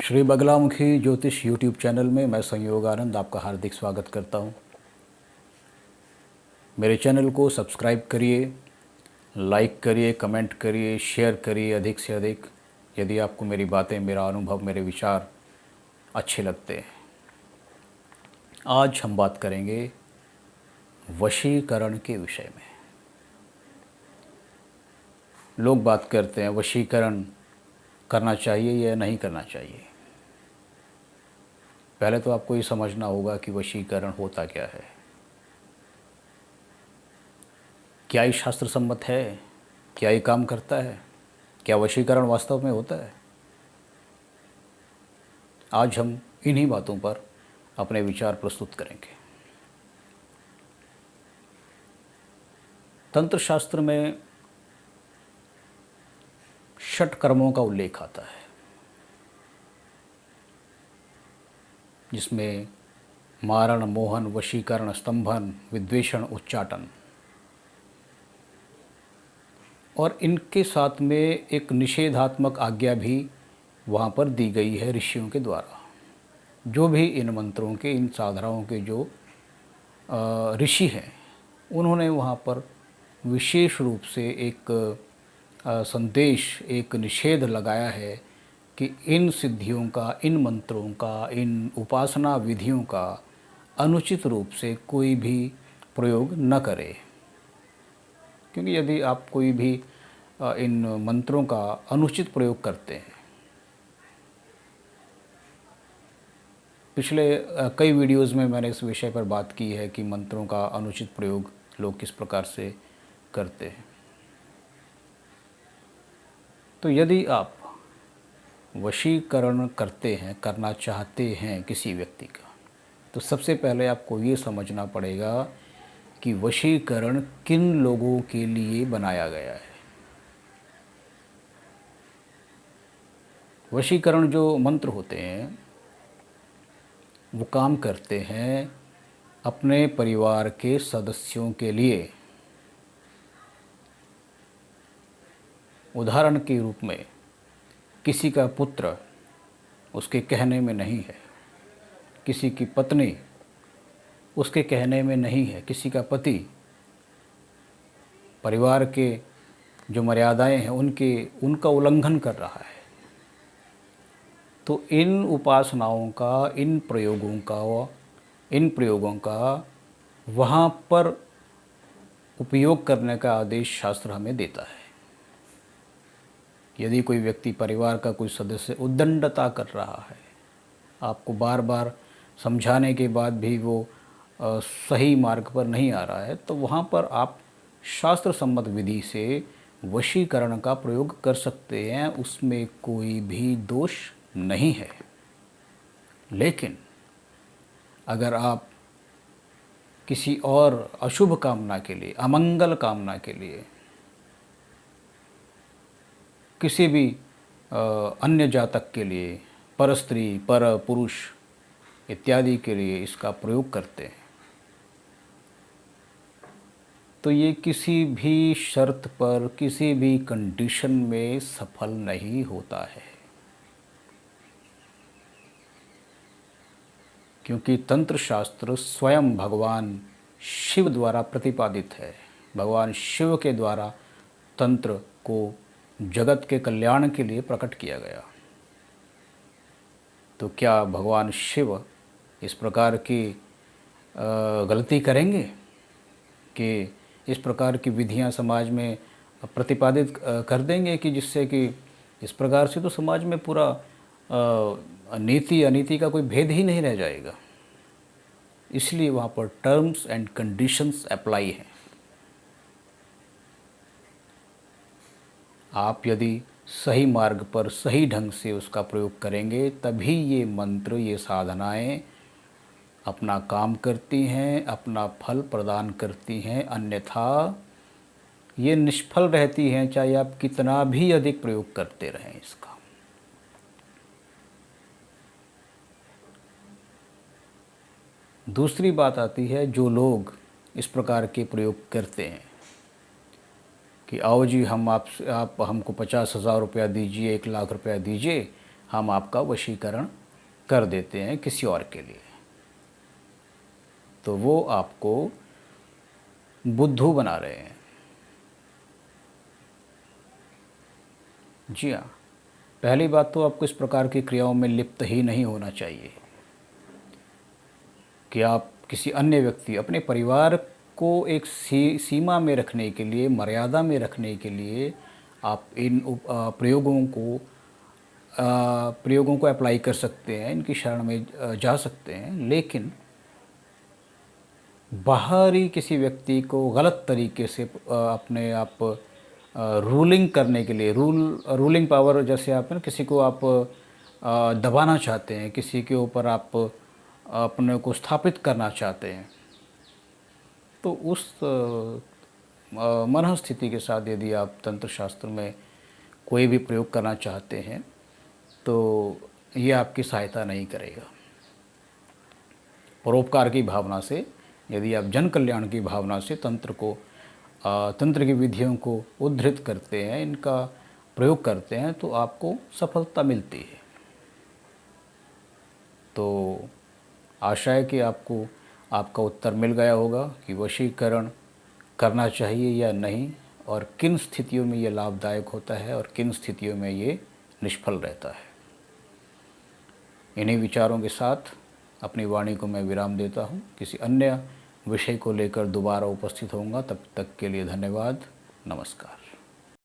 श्री बगलामुखी ज्योतिष YouTube channel में मैं संयोग आनंद आपका हार्दिक स्वागत करता हूं। मेरे चैनल को सब्सक्राइब करिए, लाइक करिए, कमेंट करिए, शेयर करिए अधिक से अधिक यदि आपको मेरी बातें, मेरा अनुभव, मेरे विचार अच्छे लगते हैं। आज हम बात करेंगे वशीकरण के विषय में। लोग बात करते हैं वशीकरण करना चाहिए या नहीं करना चाहिए। पहले तो आपको ये समझना होगा कि वशीकरण होता क्या है, क्या ये शास्त्र सम्मत है, क्या ये काम करता है, क्या वशीकरण वास्तव में होता है। आज हम इन्हीं बातों पर अपने विचार प्रस्तुत करेंगे। तंत्र शास्त्र में षट कर्मों का उल्लेख आता है, जिसमें मारण, मोहन, वशीकरण, स्तंभन, विद्वेषण, उच्चाटन, और इनके साथ में एक निषेधात्मक आज्ञा भी वहाँ पर दी गई है ऋषियों के द्वारा। जो भी इन मंत्रों के, इन साधनाओं के जो ऋषि हैं, उन्होंने वहाँ पर विशेष रूप से एक संदेश, एक निषेध लगाया है कि इन सिद्धियों का, इन मंत्रों का, इन उपासना विधियों का अनुचित रूप से कोई भी प्रयोग न करे। क्योंकि यदि आप कोई भी इन मंत्रों का अनुचित प्रयोग करते हैं, पिछले कई वीडियोज़ में मैंने इस विषय पर बात की है कि मंत्रों का अनुचित प्रयोग लोग किस प्रकार से करते हैं। तो यदि आप वशीकरण करते हैं, करना चाहते हैं किसी व्यक्ति का, तो सबसे पहले आपको ये समझना पड़ेगा कि वशीकरण किन लोगों के लिए बनाया गया है। वशीकरण जो मंत्र होते हैं वो काम करते हैं अपने परिवार के सदस्यों के लिए। उदाहरण के रूप में किसी का पुत्र उसके कहने में नहीं है, किसी की पत्नी उसके कहने में नहीं है, किसी का पति परिवार के जो मर्यादाएं हैं उनका उल्लंघन कर रहा है, तो इन उपासनाओं का, इन प्रयोगों का वहाँ पर उपयोग करने का आदेश शास्त्र हमें देता है। यदि कोई व्यक्ति, परिवार का कोई सदस्य उद्दंडता कर रहा है, आपको बार बार समझाने के बाद भी वो सही मार्ग पर नहीं आ रहा है, तो वहाँ पर आप शास्त्र सम्मत विधि से वशीकरण का प्रयोग कर सकते हैं। उसमें कोई भी दोष नहीं है। लेकिन अगर आप किसी और अशुभ कामना के लिए, अमंगल कामना के लिए, किसी भी अन्य जातक के लिए, पर स्त्री, पर पुरुष इत्यादि के लिए इसका प्रयोग करते हैं, तो ये किसी भी शर्त पर, किसी भी कंडीशन में सफल नहीं होता है। क्योंकि तंत्र शास्त्र स्वयं भगवान शिव द्वारा प्रतिपादित है। भगवान शिव के द्वारा तंत्र को जगत के कल्याण के लिए प्रकट किया गया। तो क्या भगवान शिव इस प्रकार की गलती करेंगे कि इस प्रकार की विधियां समाज में प्रतिपादित कर देंगे कि जिससे कि इस प्रकार से तो समाज में पूरा नीति अनीति का कोई भेद ही नहीं रह जाएगा। इसलिए वहाँ पर टर्म्स एंड कंडीशंस अप्लाई हैं। आप यदि सही मार्ग पर, सही ढंग से उसका प्रयोग करेंगे, तभी ये मंत्र, ये साधनाएं अपना काम करती हैं, अपना फल प्रदान करती हैं। अन्यथा ये निष्फल रहती हैं, चाहे आप कितना भी अधिक प्रयोग करते रहें इसका। दूसरी बात आती है, जो लोग इस प्रकार के प्रयोग करते हैं कि आओ जी, आप हमको 50,000 रुपया दीजिए, 1 लाख रुपया दीजिए, हम आपका वशीकरण कर देते हैं किसी और के लिए, तो वो आपको बुद्धू बना रहे हैं। जी हाँ, पहली बात तो आपको इस प्रकार की क्रियाओं में लिप्त ही नहीं होना चाहिए कि आप किसी अन्य व्यक्ति, अपने परिवार को एक सीमा में रखने के लिए, मर्यादा में रखने के लिए आप इन प्रयोगों को अप्लाई कर सकते हैं, इनकी शरण में जा सकते हैं। लेकिन बाहरी किसी व्यक्ति को गलत तरीके से अपने आप रूलिंग करने के लिए, रूलिंग पावर, जैसे आप किसी को आप दबाना चाहते हैं, किसी के ऊपर आप अपने को स्थापित करना चाहते हैं, तो उस मनःस्थिति के साथ यदि आप तंत्र शास्त्र में कोई भी प्रयोग करना चाहते हैं तो ये आपकी सहायता नहीं करेगा। परोपकार की भावना से, यदि आप जन कल्याण की भावना से तंत्र की विधियों को उद्धृत करते हैं, इनका प्रयोग करते हैं, तो आपको सफलता मिलती है। तो आशा है कि आपको आपका उत्तर मिल गया होगा कि वशीकरण करना चाहिए या नहीं, और किन स्थितियों में ये लाभदायक होता है और किन स्थितियों में ये निष्फल रहता है। इन्हीं विचारों के साथ अपनी वाणी को मैं विराम देता हूँ। किसी अन्य विषय को लेकर दोबारा उपस्थित होऊंगा। तब तक के लिए धन्यवाद। नमस्कार।